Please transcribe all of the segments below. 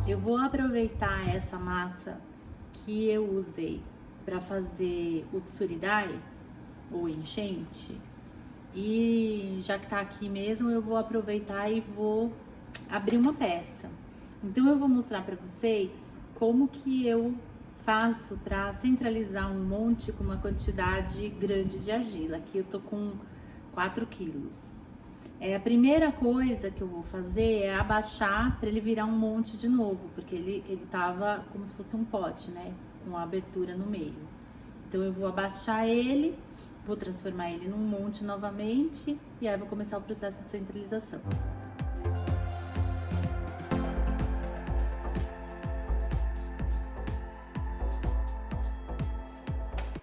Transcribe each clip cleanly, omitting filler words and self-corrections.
Eu vou aproveitar essa massa que eu usei para fazer o tsuridai, ou enchente, e já que tá aqui mesmo, eu vou aproveitar e vou abrir uma peça. Então eu vou mostrar para vocês como que eu faço para centralizar um monte com uma quantidade grande de argila. Aqui eu tô com 4 quilos. A primeira coisa que eu vou fazer é abaixar para ele virar um monte de novo, porque ele tava como se fosse um pote, né, com a abertura no meio. Então eu vou abaixar ele, vou transformar ele num monte novamente e aí vou começar o processo de centralização.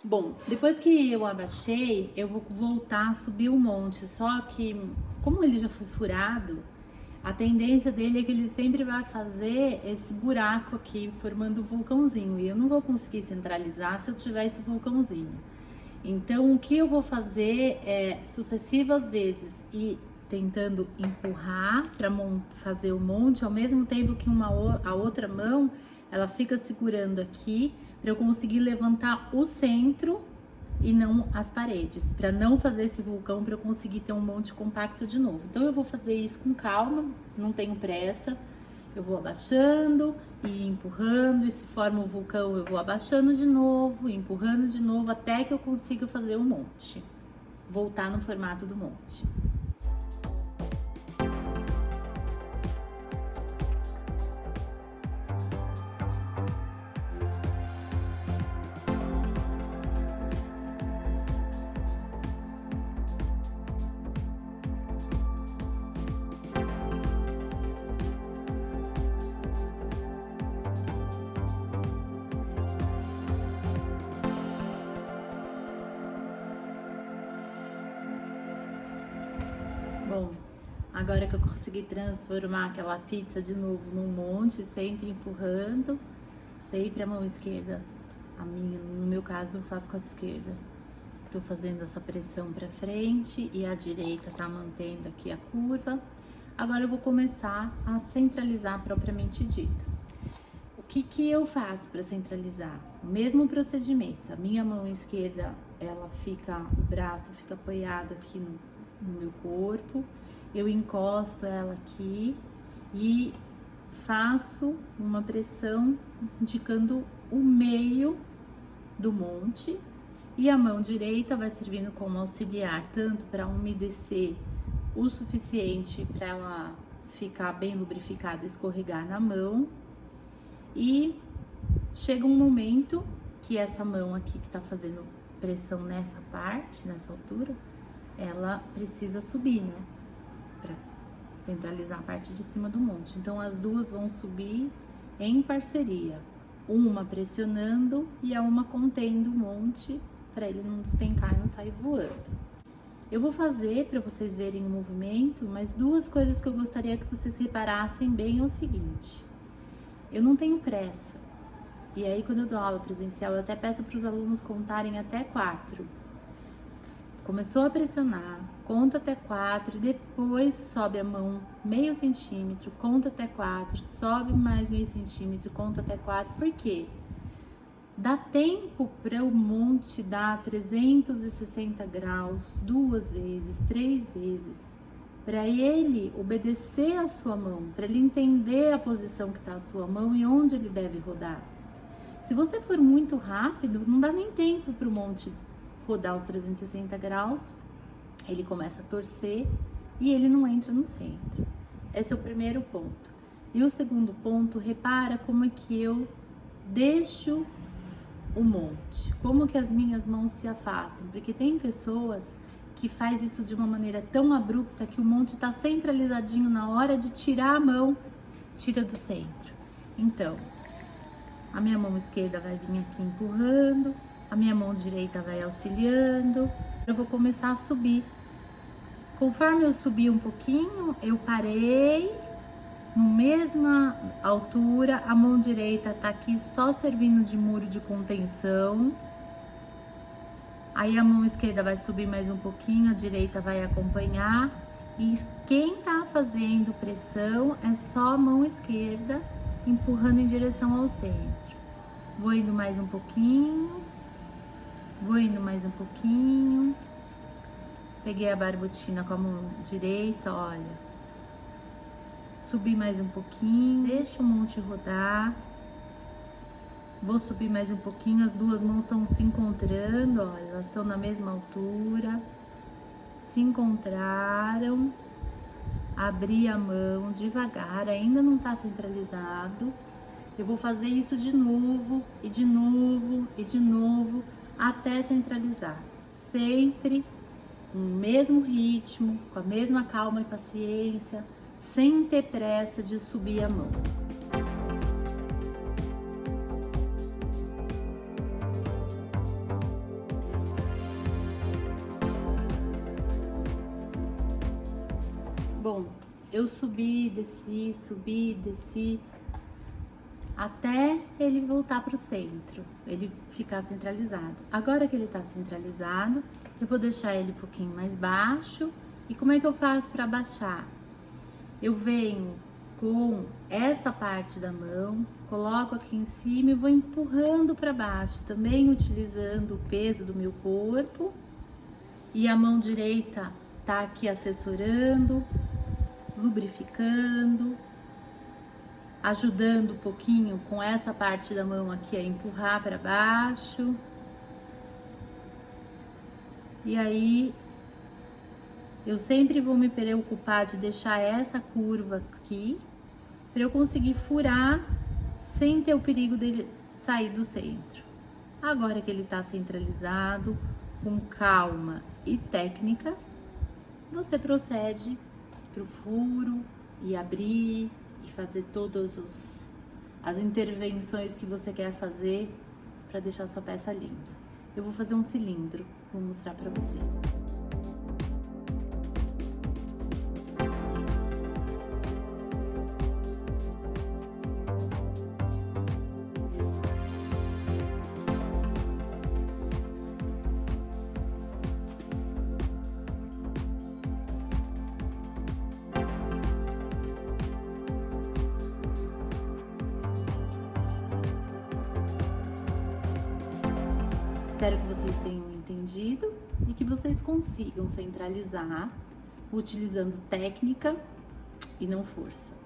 Bom, depois que eu abaixei, eu vou voltar a subir o monte, só que como ele já foi furado, a tendência dele é que ele sempre vai fazer esse buraco aqui, formando um vulcãozinho, e eu não vou conseguir centralizar se eu tiver esse vulcãozinho. Então, o que eu vou fazer é sucessivas vezes ir tentando empurrar para fazer o monte, ao mesmo tempo que a outra mão, ela fica segurando aqui, para eu conseguir levantar o centro e não as paredes, para não fazer esse vulcão, para eu conseguir ter um monte compacto de novo. Então eu vou fazer isso com calma, não tenho pressa. Eu vou abaixando e empurrando, e se forma o vulcão eu vou abaixando de novo, empurrando de novo, até que eu consiga fazer o monte, voltar no formato do monte. Bom, agora que eu consegui transformar aquela pizza de novo num monte, sempre empurrando, sempre a mão esquerda, a minha, no meu caso, eu faço com a esquerda. Tô fazendo essa pressão pra frente e a direita tá mantendo aqui a curva. Agora eu vou começar a centralizar propriamente dito. O que eu faço para centralizar? O mesmo procedimento. A minha mão esquerda, o braço fica apoiado aqui no meu corpo, eu encosto ela aqui e faço uma pressão indicando o meio do monte, e a mão direita vai servindo como auxiliar, tanto para umedecer o suficiente para ela ficar bem lubrificada, escorregar na mão, e chega um momento que essa mão aqui que tá fazendo pressão nessa parte, nessa altura, ela precisa subir, né, para centralizar a parte de cima do monte. Então as duas vão subir em parceria, uma pressionando e a uma contendo o monte para ele não despencar e não sair voando. Eu vou fazer para vocês verem o movimento, mas duas coisas que eu gostaria que vocês reparassem bem é o seguinte: eu não tenho pressa, e aí quando eu dou aula presencial eu até peço para os alunos contarem até 4. Começou a pressionar, conta até 4 e depois sobe a mão meio centímetro, conta até 4, sobe mais meio centímetro, conta até 4. Por quê? Dá tempo para o monte dar 360 graus 2 vezes, 3 vezes, para ele obedecer a sua mão, para ele entender a posição que está a sua mão e onde ele deve rodar. Se você for muito rápido, não dá nem tempo para o monte rodar os 360 graus, ele começa a torcer e ele não entra no centro. Esse é o primeiro ponto. E o segundo ponto, repara como é que eu deixo o monte, como que as minhas mãos se afastam, porque tem pessoas que faz isso de uma maneira tão abrupta que o monte está centralizadinho, na hora de tirar a mão, tira do centro. Então, a minha mão esquerda vai vir aqui empurrando, a minha mão direita vai auxiliando. Eu vou começar a subir. Conforme eu subi um pouquinho, eu parei na mesma altura. A mão direita tá aqui só servindo de muro de contenção. Aí a mão esquerda vai subir mais um pouquinho, a direita vai acompanhar. E quem tá fazendo pressão é só a mão esquerda empurrando em direção ao centro. Vou indo mais um pouquinho, vou indo mais um pouquinho. Peguei a barbotina com a mão direita, olha. Subi mais um pouquinho, deixa o monte rodar. Vou subir mais um pouquinho, as duas mãos estão se encontrando, olha, elas estão na mesma altura. Se encontraram. Abri a mão devagar, ainda não tá centralizado. Eu vou fazer isso de novo, e de novo, e de novo, até centralizar. Sempre no mesmo ritmo, com a mesma calma e paciência, sem ter pressa de subir a mão. Bom, eu subi, desci, até ele voltar para o centro, ele ficar centralizado. Agora que ele está centralizado, eu vou deixar ele um pouquinho mais baixo. E como é que eu faço para baixar? Eu venho com essa parte da mão, coloco aqui em cima e vou empurrando para baixo, também utilizando o peso do meu corpo. E a mão direita tá aqui assessorando, lubrificando, ajudando um pouquinho com essa parte da mão aqui a empurrar para baixo. E aí eu sempre vou me preocupar de deixar essa curva aqui para eu conseguir furar sem ter o perigo dele sair do centro. Agora que ele está centralizado, com calma e técnica, você procede para o furo e abrir e fazer todas as intervenções que você quer fazer para deixar sua peça linda. Eu vou fazer um cilindro, vou mostrar para vocês. Espero que vocês tenham entendido e que vocês consigam centralizar utilizando técnica e não força.